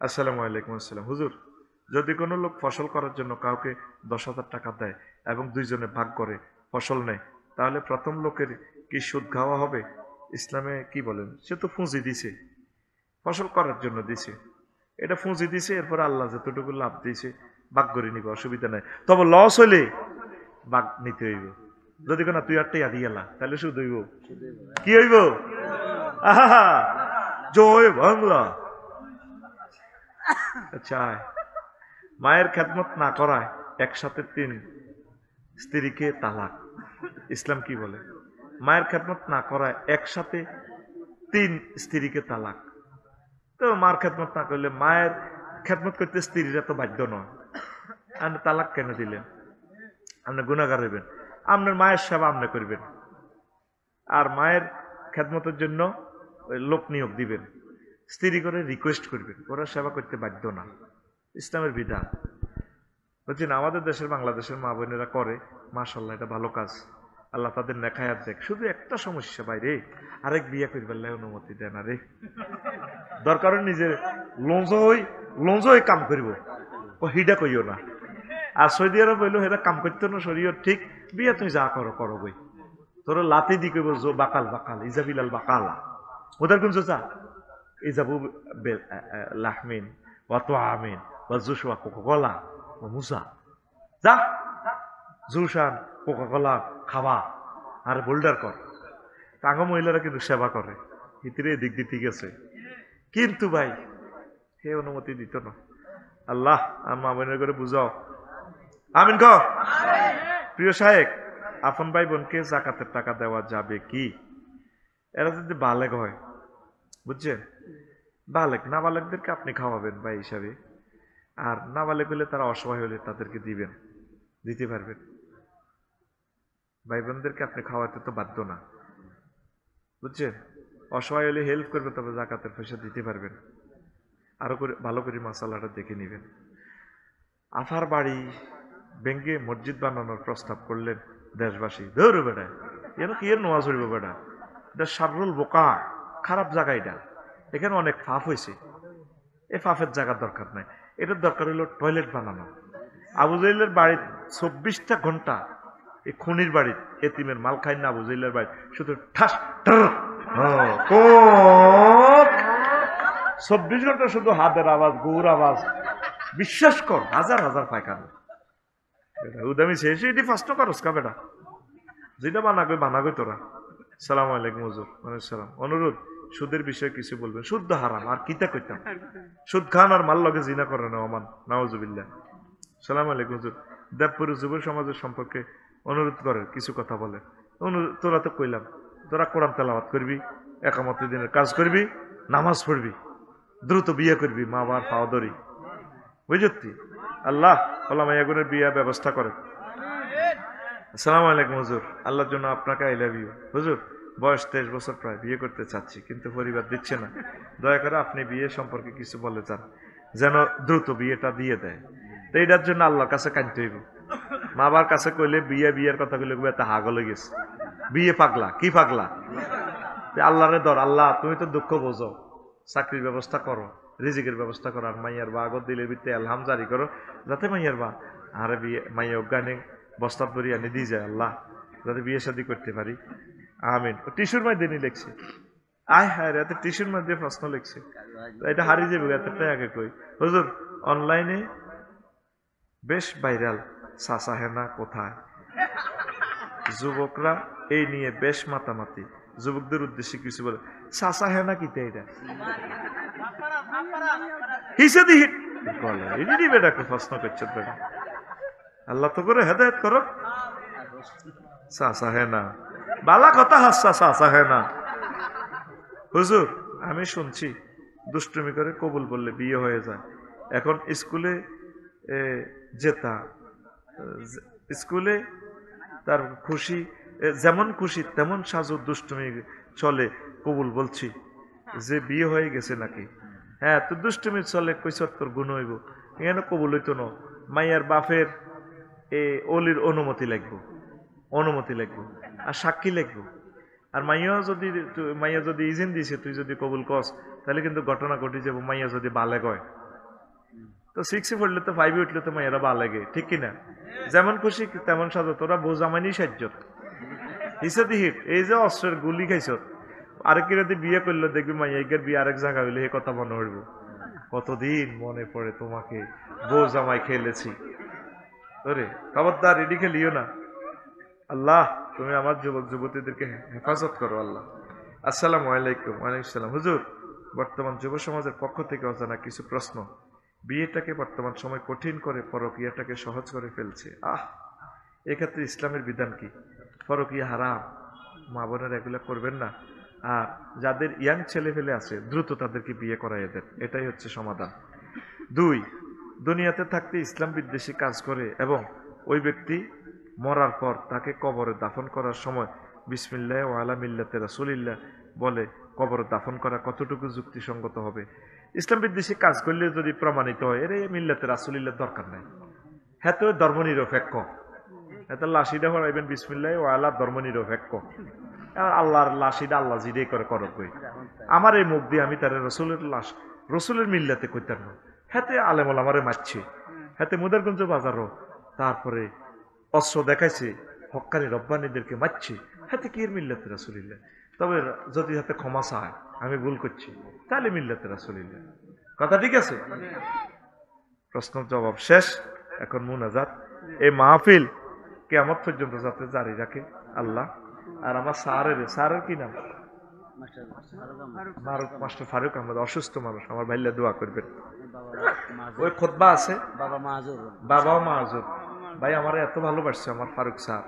আসসালামু আলাইকুম। আসসালাম হুজুর, যদি কোনো লোক ফসল করার জন্য কাউকে 10,000 টাকা দেয় এবং দুইজনে ভাগ করে ফসল নেয়, তাহলে প্রথম লোকের কি সুদ খাওয়া হবে? ইসলামে কি বলেন? সে তো পুঁজি দিছে, ফসল করার জন্য দিছে, এটা পুঁজি দিছে, এরপর আল্লাহ যতটুকু লাভ দিয়েছে ভাগ করে নিবে, অসুবিধা নাই। তবে লস হইলে ভাগ নিতে হইব। যদি কোন তুই আর টিয়া দিয়ে এলা, তাহলে সুদ হইব। কি হইব? আহা, জয় বাংলা। আচ্ছা, মায়ের খেদমত না করায় একসাথে 3 স্ত্রীকে তালাক। ইসলাম কি বলে? মায়ের খেদমত না করায় একসাথে 3 স্ত্রীকে তালাক। তো মার খেদমত না করলে, মায়ের খেদমত করতে স্ত্রীরা তো বাধ্য নয়, আপনি তালাক কেন দিলেন? আপনি গুনাহগার হইবেন। আপনার মায়ের সেবা আপনি করবেন, আর মায়ের খেদমতের জন্য ওই লোক নিয়োগ দিবেন, স্ত্রী করে রিকোয়েস্ট করবেন, ওরা সেবা করতে বাধ্য না। ইসলামের বিধান বুঝছেন? আমাদের দেশের, বাংলাদেশের মা বোনেরা করে, মাশাআল্লাহ, এটা ভালো কাজ। আল্লাহ তাদের নেখায়াত দেখ। শুধু একটা সমস্যা বাইরে, আরেক বিয়ে করবার অনুমতি দেয় না রে। দরকার নিজে লঞ্জ হই কাম করিব, হিডা কইও না। আর সৌদি আরব হইলো হেরা কাম করতো না, শরীয়ত ঠিক, বিয়ে তুমি যা করো করো বই, তোর লাতি দি কইব বাকাল বাকাল ইজাবিলাল বাকালা, ওদের কোন চা ইজাবু লাহমিন ওয়াতো আমিন বা জুসুয়া কোকা ও মুসা, যা জুসান কোকা কলা খাওয়া আর বোল্ডার কর। টাঙ্গ মহিলারা কিন্তু সেবা করে, ভিতরে দিক দিয়ে ঠিক আছে, কিন্তু ভাই হে অনুমতি দিত না। আল্লাহ আর মা বোনের করে বুঝাও, আমিন ক। প্রিয় সাহেব, আপন ভাই বোনকে জাকাতের টাকা দেওয়া যাবে কি? এরা যদি বালেগ হয়, বুঝছেন? বালেগ, নাবালেগদেরকে আপনি খাওয়াবেন ভাই হিসাবে, আর নাবালেগ হলে, তারা অসহায় হলে তাদেরকে দিবেন, দিতে পারবেন। ভাই বোনদেরকে আপনি খাওয়াতে তো বাধ্য না, বুঝছেন? অসহায় হলে হেল্প করবে, তবে জাকাতের পয়সা দিতে পারবেন। আরো করে ভালো করে মাসালাটা দেখে নিবেন। আফার বাড়ি ভেঙ্গে মসজিদ বানানোর প্রস্তাব করলেন দেশবাসী। ধরো বেটা, এর কি এর নোয়াজ হইব বেটা, এটা সারুল বোকা, খারাপ জায়গা এটা, এখানে অনেক ফাফ হয়েছে, এই ফাফের জায়গার দরকার নাই। এটার দরকার হইল টয়লেট বানানো। আবু জাইলের বাড়ি 24টা ঘন্টা, এই খুনির বাড়ি, এতিমের মাল খাই না আবু জাইলের বাড়ি, শুধু ঠাস 24 ঘন্টা শুধু হাতের আওয়াজ, গৌর আওয়াজ, বিশ্বাস কর, হাজার হাজার পায়খানা। উদামি শেষ, এটি ফার্স্ট করস কা বেটা, যেটা বানাগই তোরা। সালাম আলাইকুম হুজুর। সালাম। অনুরোধ, সুদের বিষয়ে কিছু বলবেন। শুদ্ধ হারাম, আর কিতা কইতাম, সুদ খান আর মাল লগে জিনা করে না, ওমান নাউজুবিল্লাহ। সালাম আলাইকুম হুজুর। দেবপুর যুব সমাজের সম্পর্কে অনুরোধ করে কিছু কথা বলে। তোরা তো কইলাম, তোরা কোরআন তেলাওয়াত করবি, একামতের দিনের কাজ করবি, নামাজ পড়বি, দ্রুত বিয়ে করবি, মা বাবার পাওয়া ধরি, বুঝতি? আল্লাহ ওলামা ইয়াগুনের বিয়ে ব্যবস্থা করে। আসসালামু আলাইকুম হুজুর, আল্লাহর জন্য আপনাকে আই লাভ ইউ। হুজুর, বয়স 23 বছর, প্রায় বিয়ে করতে চাচ্ছি, কিন্তু পরিবার দিচ্ছে না। দয়া করে আপনি বিয়ে সম্পর্কে কিছু বলে যান, যেন দ্রুত বিয়েটা দিয়ে দেয়। তো এটার জন্য আল্লাহর কাছে কাঁদতে হইব। মা বাবার কাছে কইলে বিয়ের কথা কইলে তা হাগল হয়ে গেছে, বিয়ে পাগলা, কি পাগলা? আল্লাহরে ধর, আল্লাহ তুমি তো দুঃখ বোঝো, চাকরির ব্যবস্থা করো, রিজিকের ব্যবস্থা করো, আর মাইয়ার বা আগত দিলে বিতে আলহাম জারি করো, যাতে মাইয়ার বা আরে বিয়ে মাইয়া অজ্ঞানে বস্তাত ভরি আনি দিয়ে যায়, আল্লাহ যাতে বিয়ে শাদী করতে পারি, আমিন। টিস্যুর মধ্যে নি লিখছে, আয় হায় রে, টিস্যুর মধ্যে প্রশ্ন লিখছে, এটা হারিয়ে যাবে, এতটাই আগে কই। হুজুর, অনলাইনে বেশ ভাইরাল সাসা হেনা কোথায়, যুবকরা এই নিয়ে বেশ মাতামাতি, যুবকদের উদ্দেশ্যে কিছু বলে। সাসা হেনা কিতে এটা হিসে দি বলে, এটি বেটাকে প্রশ্ন করছে বেটা, আল্লাহ তো করে হেদায়েত করো। সাসা হেনা বালা কথা হাসা, সাসা হেনা। হুজুর, আমি শুনছি দুষ্টুমি করে কবুল বললে বিয়ে হয়ে যায়। এখন স্কুলে যেতা, স্কুলে তার খুশি, যেমন খুশি তেমন সাজু দুষ্টুমি চলে, কবুল বলছি যে বিয়ে হয়ে গেছে নাকি? হ্যাঁ, তো দুষ্টুমি চলে, কৈশোর তোর গুণ হইব, এখানে কবুল হইতো না। মাইয়ার বাপের অলির অনুমতি লাগবো, অনুমতি লাগবো, আর সাক্ষী লাগবো। আর মাইয়া যদি ইজেন দিছে, তুই যদি কবুল কস, তাহলে কিন্তু ঘটনা ঘটে যাবো, মাইয়া যদি বালেগ হয়, তো 6 এ পড়লে তো 5 এ উঠলে তো মায়েরা ভালো লাগে, ঠিক কিনা? যেমন খুশি তেমন সাজো, তোরা বোঝামানি সাজ্জত হিসেদি হিট। এই যে অস্ত্রের গুলি খাইছ, আরেক রাতে বিয়ে করলো দেখবি মাইয়াইকের বিয়ে আরেক জায়গা হইলে এই কথা মনে হইব, কতদিন মনে পড়ে তোমাকে, বউ জামাই খেলেছি। ওরে খবরদার রেডি খেলিও না। আল্লাহ তুমি আমার যুবক যুবতীদেরকে হেফাজত করো আল্লাহ। আসসালামু আলাইকুম। ওয়ালাইকুম সালাম। হুজুর, বর্তমান যুব সমাজের পক্ষ থেকে অজানা কিছু প্রশ্ন। বিয়েটাকে বর্তমান সময় কঠিন করে পরকীয়াটাকে সহজ করে ফেলছে। এক্ষেত্রে ইসলামের বিধান কি? পরকীয়া হারাম, মা বোনের এগুলো করবেন না। আর যাদের ইয়াং ছেলে ফেলে আছে দ্রুত তাদেরকে বিয়ে করাইয়ে দেন, এটাই হচ্ছে সমাধান। 2, দুনিয়াতে থাকতে ইসলাম বিদ্বেষী কাজ করে এবং ওই ব্যক্তি মরার পর তাকে কবরে দাফন করার সময় বিসমিল্লাহ ওয়া আলা মিল্লাতে রাসূলিল্লাহ বলে কবরে দাফন করা কতটুকু যুক্তিসঙ্গত হবে? ইসলাম বিদ্বেষী কাজ করলে যদি প্রমাণিত হয় এর মিল্লাতে রাসূলিল্লাহ দরকার নাই, হ্যাঁ তো ধর্মনিরপেক্ষ, এত লাশিটা হরাইবেন বিসমিল্লাহ ওয়া আলা ধর্মনিরপেক্ষ, আল্লাহর লাশিটা আল্লাহ জিডেই করে করব। আমার এই মুখ দিয়ে আমি তার রসুলের লাশ রসুলের মিল্লাতে কইতাম না, হাতে আলেমল আমারে মারছে, হাতে মুদারগঞ্জ বাজারও তারপরে অস্ত্র দেখাইছে, হক্কানি রব্বানীদেরকে মারছে, হাতে কি এর মিল্লাতে রাসূলিল্লাহ? তবে যদি হাতে ক্ষমা চায় আমি ভুল করছি তাহলে মিল্লাতে রাসূলিল্লাহ, কথা ঠিক আছে? প্রশ্ন জবাব শেষ, এখন মুনাজাত। এই মাহফিল কিয়ামত পর্যন্ত যাতে জারি রাখে আল্লাহ। আর আমার স্যারের কি নাম? মাস্টার ফারুক আহমদ, অসুস্থ মানুষ, আমার ভাইলে দোয়া করবেন। ওই খুতবা আছে, বাবা মাহাজুর ভাই আমার এত ভালোবাসছে আমার ফারুক স্যার।